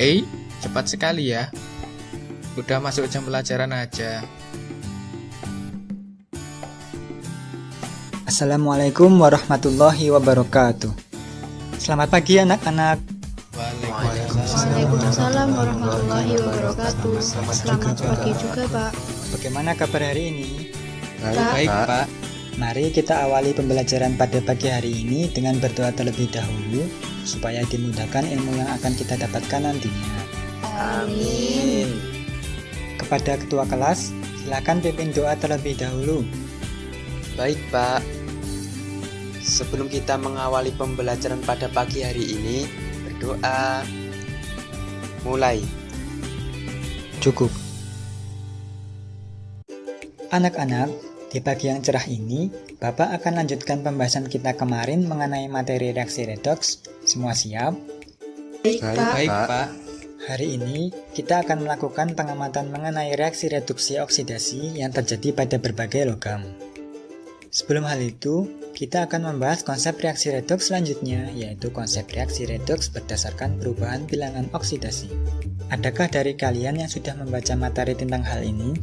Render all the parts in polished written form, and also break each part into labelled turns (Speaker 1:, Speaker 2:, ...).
Speaker 1: Cepat sekali ya. Udah masuk jam pelajaran aja.
Speaker 2: Assalamualaikum warahmatullahi wabarakatuh. Selamat pagi anak-anak.
Speaker 3: Waalaikumsalam warahmatullahi wabarakatuh. Selamat pagi juga, Pak.
Speaker 2: Bagaimana kabar hari ini?
Speaker 1: Baik, Pak.
Speaker 2: Mari kita awali pembelajaran pada pagi hari ini dengan berdoa terlebih dahulu supaya dimudahkan ilmu yang akan kita dapatkan nantinya.
Speaker 3: Amin.
Speaker 2: Kepada ketua kelas, silakan pimpin doa terlebih dahulu.
Speaker 4: Baik, Pak. Sebelum kita mengawali pembelajaran pada pagi hari ini, berdoa. Mulai.
Speaker 2: Cukup. Anak-anak, di pagi yang cerah ini, Bapak akan lanjutkan pembahasan kita kemarin mengenai materi reaksi redoks. Semua siap?
Speaker 1: Baik, Pak.
Speaker 2: Hari ini, kita akan melakukan pengamatan mengenai reaksi reduksi oksidasi yang terjadi pada berbagai logam. Sebelum hal itu, kita akan membahas konsep reaksi redoks selanjutnya, yaitu konsep reaksi redoks berdasarkan perubahan bilangan oksidasi. Adakah dari kalian yang sudah membaca materi tentang hal ini?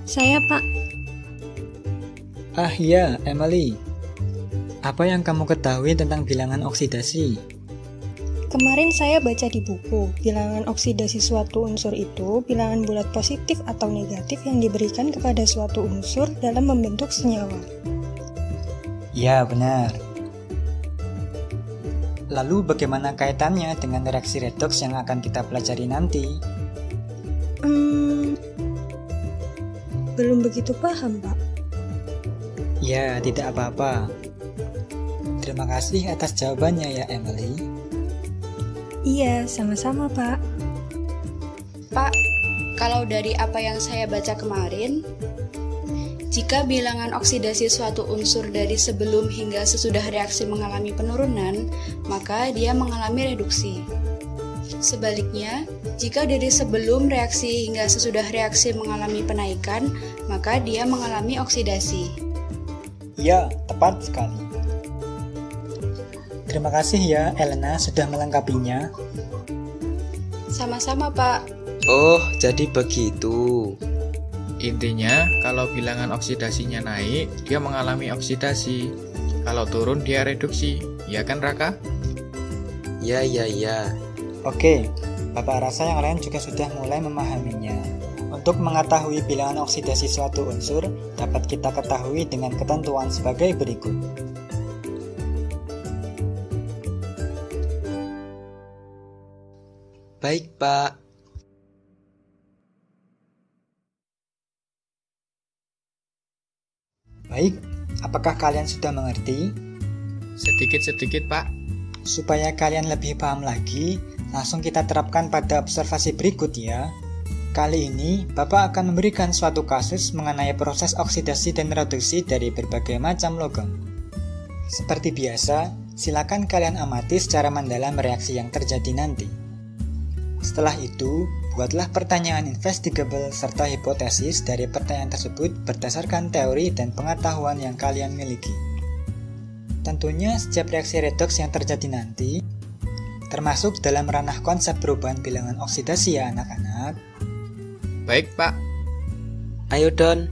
Speaker 3: Saya, Pak.
Speaker 2: Ah iya, Emily. Apa yang kamu ketahui tentang bilangan oksidasi?
Speaker 5: Kemarin saya baca di buku, bilangan oksidasi suatu unsur itu bilangan bulat positif atau negatif yang diberikan kepada suatu unsur dalam membentuk senyawa.
Speaker 2: Ya, benar. Lalu bagaimana kaitannya dengan reaksi redoks yang akan kita pelajari nanti?
Speaker 5: Belum begitu paham, Pak.
Speaker 2: Ya, tidak apa-apa. Terima kasih atas jawabannya ya, Emily.
Speaker 5: Iya, sama-sama, Pak.
Speaker 6: Pak, kalau dari apa yang saya baca kemarin, jika bilangan oksidasi suatu unsur dari sebelum hingga sesudah reaksi mengalami penurunan, maka dia mengalami reduksi. Sebaliknya, jika dari sebelum reaksi hingga sesudah reaksi mengalami penaikan, maka dia mengalami oksidasi.
Speaker 2: Ya, tepat sekali. Terima kasih ya, Elena, sudah melengkapinya.
Speaker 6: Sama-sama, Pak.
Speaker 4: Oh, jadi begitu.
Speaker 1: Intinya, kalau bilangan oksidasinya naik, dia mengalami oksidasi. Kalau turun, dia reduksi. Ya kan, Raka?
Speaker 4: Ya.
Speaker 2: Oke, Bapak rasa yang lain juga sudah mulai memahaminya. Untuk mengetahui bilangan oksidasi suatu unsur, dapat kita ketahui dengan ketentuan sebagai berikut.
Speaker 4: Baik, Pak.
Speaker 2: Baik, apakah kalian sudah mengerti?
Speaker 1: Sedikit-sedikit, Pak.
Speaker 2: Supaya kalian lebih paham lagi, langsung kita terapkan pada observasi berikut ya. Kali ini, Bapak akan memberikan suatu kasus mengenai proses oksidasi dan reduksi dari berbagai macam logam. Seperti biasa, silakan kalian amati secara mendalam reaksi yang terjadi nanti. Setelah itu, buatlah pertanyaan investigable serta hipotesis dari pertanyaan tersebut berdasarkan teori dan pengetahuan yang kalian miliki. Tentunya setiap reaksi redoks yang terjadi nanti, termasuk dalam ranah konsep perubahan bilangan oksidasi ya anak-anak.
Speaker 1: Baik, Pak.
Speaker 4: Ayo, Don.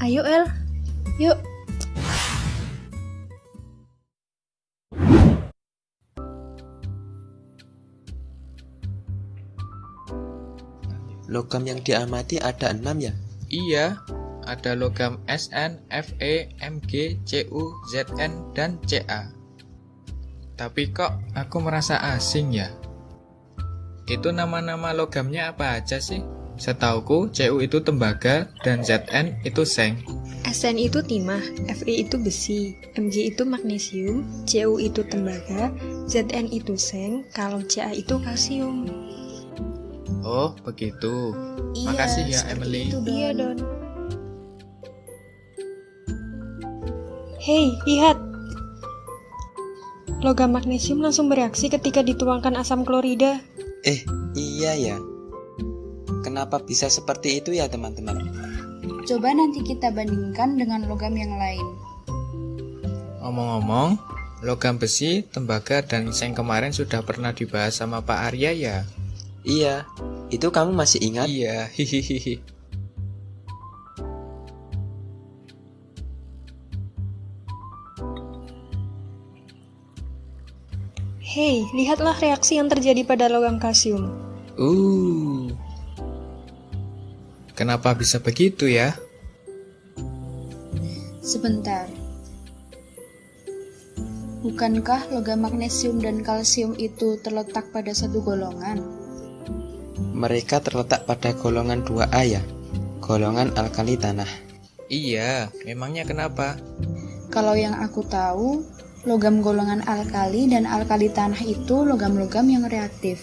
Speaker 3: Ayo, El. Yuk.
Speaker 4: Logam yang diamati ada 6 ya?
Speaker 1: Iya, ada logam Sn, Fe, Mg, Cu, Zn, dan Ca. Tapi kok aku merasa asing ya? Itu nama-nama logamnya apa aja sih? Setauku Cu itu tembaga dan Zn itu seng.
Speaker 5: Sn itu timah, Fe itu besi, Mg itu magnesium, Cu itu tembaga, Zn itu seng, kalau Ca itu kalsium.
Speaker 1: Oh, begitu.
Speaker 6: Iya,
Speaker 1: Makasih ya,
Speaker 6: seperti
Speaker 1: Emily.
Speaker 6: itu, Don.
Speaker 5: Iya, Don. Hei, lihat. Logam magnesium langsung bereaksi ketika dituangkan asam klorida.
Speaker 4: Iya ya. Kenapa bisa seperti itu ya, teman-teman?
Speaker 6: Coba nanti kita bandingkan dengan logam yang lain.
Speaker 1: Ngomong-ngomong, Logam besi, tembaga, dan seng kemarin sudah pernah dibahas sama Pak Arya ya?
Speaker 4: Iya, itu kamu masih ingat?
Speaker 1: Iya, hihihi.
Speaker 5: Hei, lihatlah reaksi yang terjadi pada logam kalsium.
Speaker 1: Kenapa bisa begitu ya?
Speaker 6: Sebentar. Bukankah logam magnesium dan kalsium itu terletak pada satu golongan?
Speaker 4: Mereka terletak pada golongan 2A ya, golongan alkali tanah.
Speaker 1: Iya, memangnya kenapa?
Speaker 6: Kalau yang aku tahu, logam golongan alkali dan alkali tanah itu logam-logam yang reaktif.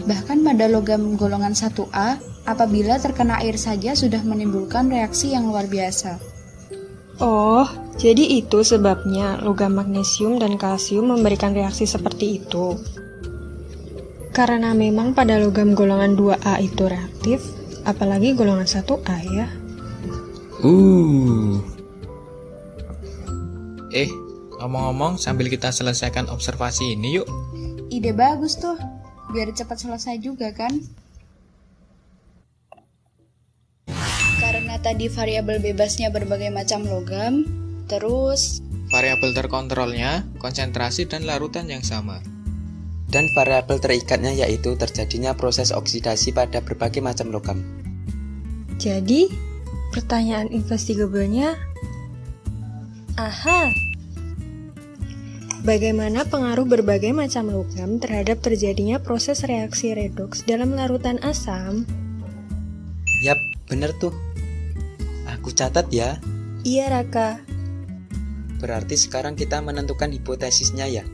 Speaker 6: Bahkan pada logam golongan 1A, apabila terkena air saja sudah menimbulkan reaksi yang luar biasa.
Speaker 5: Oh, jadi itu sebabnya logam magnesium dan kalsium memberikan reaksi seperti itu. Karena memang pada logam golongan 2A itu reaktif, apalagi golongan 1A ya.
Speaker 1: Ngomong-ngomong, sambil kita selesaikan observasi ini yuk.
Speaker 6: Ide bagus tuh, biar cepat selesai juga kan? Karena tadi variabel bebasnya berbagai macam logam, terus
Speaker 1: Variabel terkontrolnya, konsentrasi dan larutan yang sama.
Speaker 4: Dan variabel terikatnya yaitu terjadinya proses oksidasi pada berbagai macam logam.
Speaker 5: Jadi, pertanyaan investigable-nya, bagaimana pengaruh berbagai macam logam terhadap terjadinya proses reaksi redoks dalam larutan asam?
Speaker 4: Yap, bener tuh. Aku catat ya.
Speaker 5: Iya, Raka.
Speaker 4: Berarti sekarang kita menentukan hipotesisnya ya.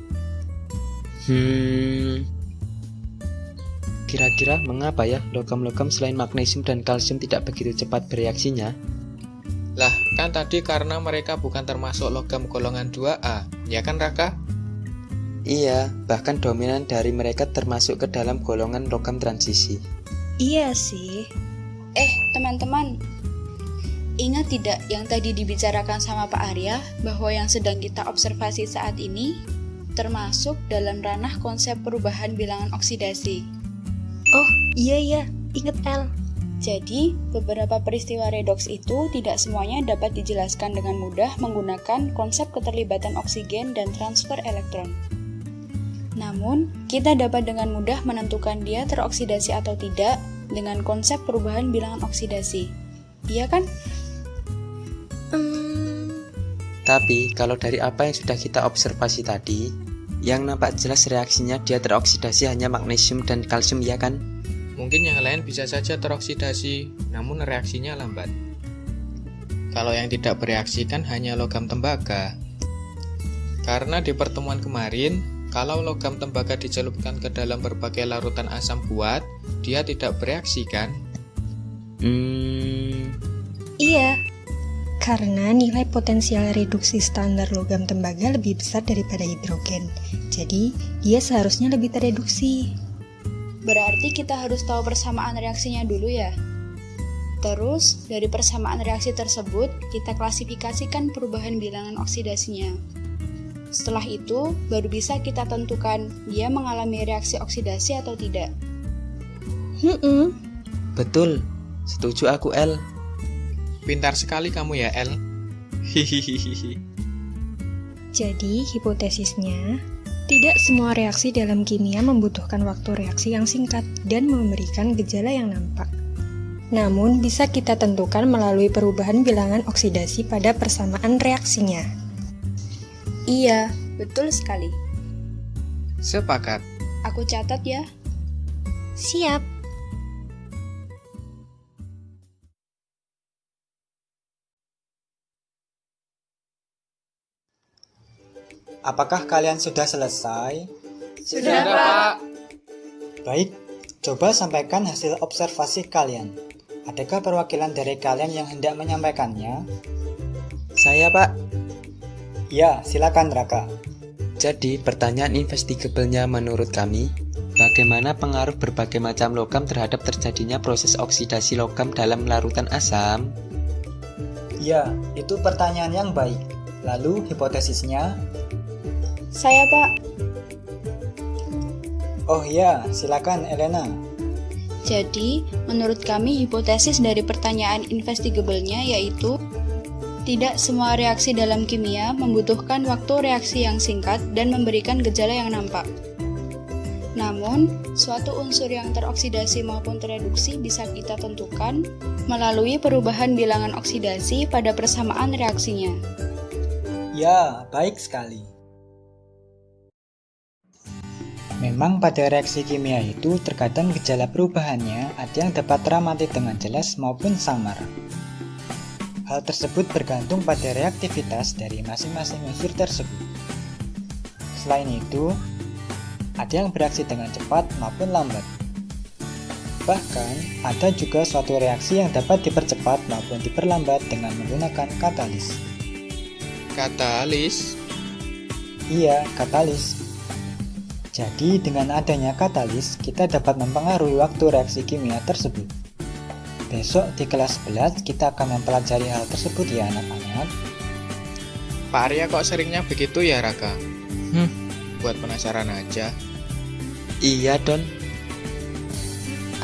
Speaker 4: Kira-kira mengapa ya logam-logam selain magnesium dan kalsium tidak begitu cepat bereaksinya?
Speaker 1: Lah, kan tadi karena mereka bukan termasuk logam golongan 2A, ya kan Raka?
Speaker 4: Iya, bahkan dominan dari mereka termasuk ke dalam golongan logam transisi.
Speaker 5: Iya sih.
Speaker 6: teman-teman, ingat tidak yang tadi dibicarakan sama Pak Arya bahwa yang sedang kita observasi saat ini termasuk dalam ranah konsep perubahan bilangan oksidasi.
Speaker 5: Oh, iya, inget El.
Speaker 6: Jadi, beberapa peristiwa redoks itu tidak semuanya dapat dijelaskan dengan mudah menggunakan konsep keterlibatan oksigen dan transfer elektron. Namun, kita dapat dengan mudah menentukan dia teroksidasi atau tidak dengan konsep perubahan bilangan oksidasi. Iya kan?
Speaker 4: Tapi, kalau dari apa yang sudah kita observasi tadi, yang nampak jelas reaksinya dia teroksidasi hanya magnesium dan kalsium, ya kan?
Speaker 1: Mungkin yang lain bisa saja teroksidasi, namun reaksinya lambat. Kalau yang tidak bereaksi kan hanya logam tembaga. Karena di pertemuan kemarin, kalau logam tembaga dicelupkan ke dalam berbagai larutan asam kuat, dia tidak bereaksi kan?
Speaker 5: Iya, karena nilai potensial reduksi standar logam tembaga lebih besar daripada hidrogen. Jadi, dia seharusnya lebih tereduksi.
Speaker 6: Berarti kita harus tahu persamaan reaksinya dulu ya. Terus, dari persamaan reaksi tersebut, kita klasifikasikan perubahan bilangan oksidasinya. Setelah itu, baru bisa kita tentukan dia mengalami reaksi oksidasi atau tidak.
Speaker 4: Betul, setuju aku, El.
Speaker 1: Pintar sekali kamu ya, El. Hihihihi.
Speaker 5: Jadi, hipotesisnya, tidak semua reaksi dalam kimia membutuhkan waktu reaksi yang singkat dan memberikan gejala yang nampak. Namun, bisa kita tentukan melalui perubahan bilangan oksidasi pada persamaan reaksinya.
Speaker 6: Iya, betul sekali.
Speaker 1: Sepakat.
Speaker 6: Aku catat ya.
Speaker 5: Siap.
Speaker 2: Apakah kalian sudah selesai?
Speaker 1: Sudah, Pak.
Speaker 2: Baik, coba sampaikan hasil observasi kalian. Adakah perwakilan dari kalian yang hendak menyampaikannya?
Speaker 4: Saya, Pak.
Speaker 2: Ya, silakan Raka.
Speaker 4: Jadi, pertanyaan investigable-nya menurut kami, bagaimana pengaruh berbagai macam logam terhadap terjadinya proses oksidasi logam dalam larutan asam?
Speaker 2: Ya, itu pertanyaan yang baik. Lalu hipotesisnya?
Speaker 6: Saya, Pak.
Speaker 2: Oh ya, silakan Elena.
Speaker 6: Jadi, menurut kami hipotesis dari pertanyaan investigable-nya yaitu tidak semua reaksi dalam kimia membutuhkan waktu reaksi yang singkat dan memberikan gejala yang nampak. Namun, suatu unsur yang teroksidasi maupun tereduksi bisa kita tentukan melalui perubahan bilangan oksidasi pada persamaan reaksinya.
Speaker 2: Ya, baik sekali. Memang pada reaksi kimia itu terkadang gejala perubahannya ada yang dapat teramati dengan jelas maupun samar. Hal tersebut bergantung pada reaktivitas dari masing-masing unsur tersebut. Selain itu, ada yang bereaksi dengan cepat maupun lambat. Bahkan, ada juga suatu reaksi yang dapat dipercepat maupun diperlambat dengan menggunakan katalis.
Speaker 1: Katalis?
Speaker 2: Iya, katalis. Jadi, dengan adanya katalis, kita dapat mempengaruhi waktu reaksi kimia tersebut. Besok di kelas 11, kita akan mempelajari hal tersebut ya anak-anak.
Speaker 1: Pak Arya kok seringnya begitu ya, Raka? Buat penasaran aja.
Speaker 4: Iya, Don.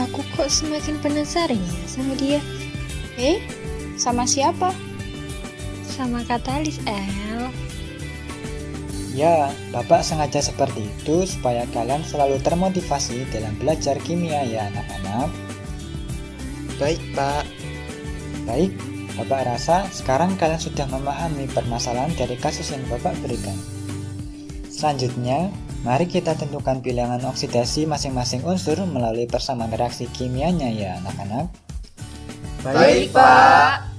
Speaker 5: Aku kok semakin penasaran ya sama dia.
Speaker 6: Sama siapa?
Speaker 5: Sama katalis, El.
Speaker 2: Ya, Bapak sengaja seperti itu supaya kalian selalu termotivasi dalam belajar kimia ya anak-anak.
Speaker 4: Baik, Pak.
Speaker 2: Baik, Bapak rasa sekarang kalian sudah memahami permasalahan dari kasus yang Bapak berikan. Selanjutnya, mari kita tentukan bilangan oksidasi masing-masing unsur melalui persamaan reaksi kimianya ya anak-anak.
Speaker 7: Baik, Pak.